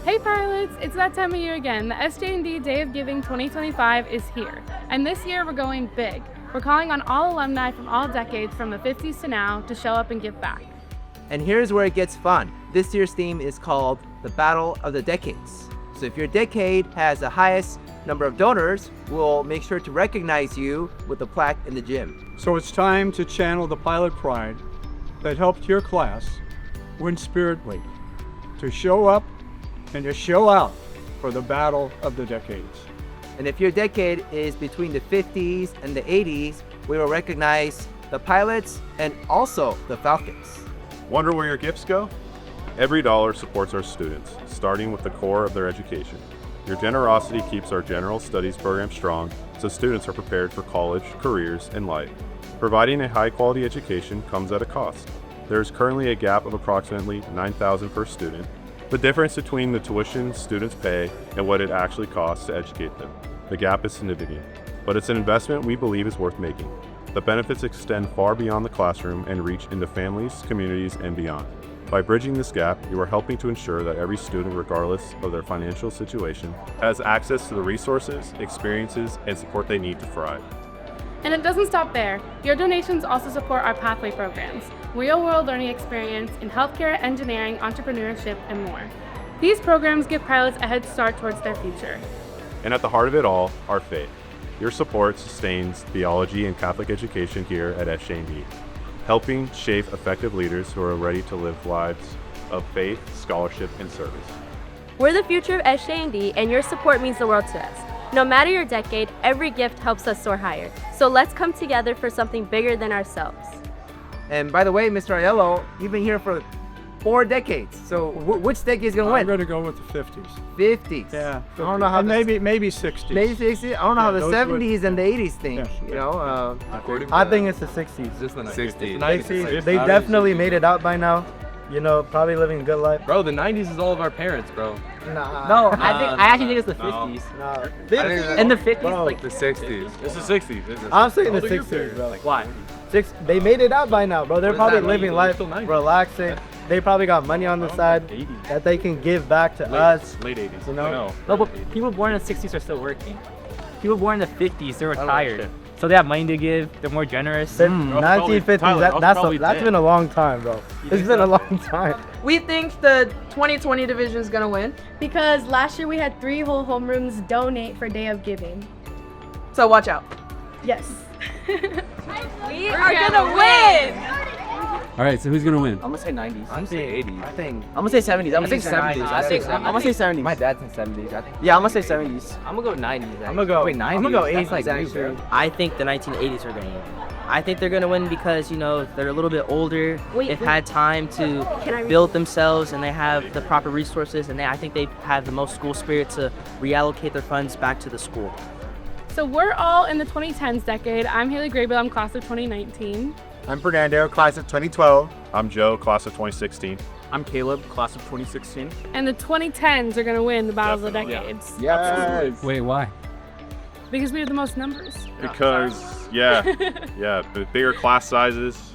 Hey pilots, it's that time of year again. The SJND Day of Giving 2025 is here. And this year we're going big. We're calling on all alumni from all decades from the 50s to now to show up and give back. And here's where it gets fun. This year's theme is called the Battle of the Decades. So if your decade has the highest number of donors, we'll make sure to recognize you with a plaque in the gym. So it's time to channel the pilot pride that helped your class win Spirit Week, to show up and to show out for the Battle of the Decades. And if your decade is between the 50s and the 80s, we will recognize the pilots and also the Falcons. Wonder where your gifts go? Every dollar supports our students, starting with the core of their education. Your generosity keeps our general studies program strong, so students are prepared for college, careers, and life. Providing a high-quality education comes at a cost. There is currently a gap of approximately $9,000 per student. The difference between the tuition students pay and what it actually costs to educate them. The gap is significant, but it's an investment we believe is worth making. The benefits extend far beyond the classroom and reach into families, communities, and beyond. By bridging this gap, you are helping to ensure that every student, regardless of their financial situation, has access to the resources, experiences, and support they need to thrive. And it doesn't stop there. Your donations also support our pathway programs, real-world learning experience in healthcare, engineering, entrepreneurship, and more. These programs give pilots a head start towards their future. And at the heart of it all, our faith. Your support sustains theology and Catholic education here at SJND, helping shape effective leaders who are ready to live lives of faith, scholarship, and service. We're the future of SJND, and your support means the world to us. No matter your decade, every gift helps us soar higher. So let's come together for something bigger than ourselves. And by the way, Mr. Aiello, you've been here for 4 decades. So which decade is going to win? I'm going to go with the 50s. 50s. Yeah. I don't know how and maybe 60s. Maybe 60s. I don't know how the those 70s and the 80s think. Yeah. You know. I think it's the 60s. Just the 60s. 90s. They definitely made it out by now. You know, probably living a good life. Bro, the 90s is all of our parents, bro. Nah. No, I actually think it's the 50s. Nah. In the 50s, Bro, like The 60s. It's the 60s. I'm saying the 60s, bro. why? They made it out by now, bro. They're What is probably that, living like, life, still 90s? relaxing. They probably got money on the side that they can give back to us. Late 80s. You know? No, but people born in the 60s are still working. People born in the 50s, they're retired. So they have money to give, they're more generous. 1950s, Tyler, that's been a long time, bro. It's been a long time. We think the 2020 division is gonna win. Because last year we had 3 whole homerooms donate for Day of Giving. So watch out. Yes. We are gonna win! All right, so who's gonna win? I'm gonna say 90s. I'm saying 80s. I think. I'm gonna say 70s. I'm gonna say 70s. I'm gonna say 70s. My dad's in 70s. I think. Yeah, I'm gonna say 70s. I'm gonna go 90s. I'm gonna go. Wait, 90s? I'm gonna go 80s. That's like actually. I think the 1980s are gonna win. I think they're gonna win because, you know, they're a little bit older. They've had time to build themselves, and they have the proper resources, and I think they have the most school spirit to reallocate their funds back to the school. So we're all in the 2010s decade. I'm Haley Graybill, I'm class of 2019. I'm Fernando, class of 2012. I'm Joe, class of 2016. I'm Caleb, class of 2016. And the 2010s are gonna win the Battle of the Decades. Yes. Wait, why? Because we have the most numbers. Because, yeah, the bigger class sizes.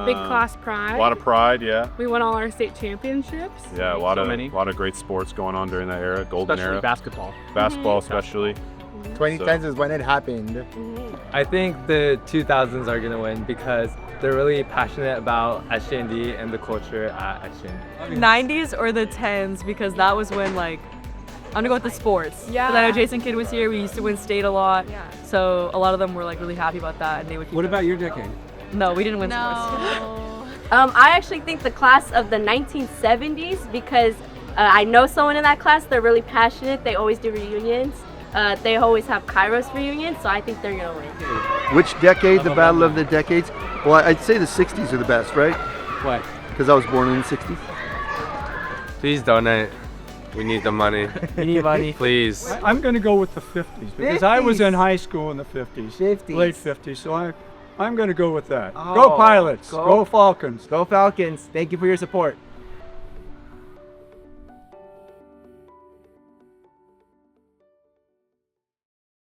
Big class pride. A lot of pride, yeah. We won all our state championships. Yeah, a lot of great sports going on during that era, golden Especially era. basketball. Basketball especially. 2010s is when it happened. I think the 2000s are gonna win because they're really passionate about SJND and the culture at SJND. 90s or the 10s because that was when like I'm gonna go with the sports. Yeah. 'Cause I know Jason Kidd was here. We used to win state a lot. Yeah. So a lot of them were like really happy about that, and they would. What about your decade? No, we didn't win sports. I actually think the class of the 1970s because I know someone in that class. They're really passionate. They always do reunions. They always have Kairos reunions, so I think they're gonna win. Which decade, the Battle of the Decades? Well, I'd say the 60s are the best, right? Why? Because I was born in the 60s. Please donate. We need the money. You need money. Please. I'm going to go with the 50s because I was in high school in the 50s. 50s. Late 50s, so I'm going to go with that. Oh, Go Pilots. go. Go Falcons. Go Falcons. Thank you for your support.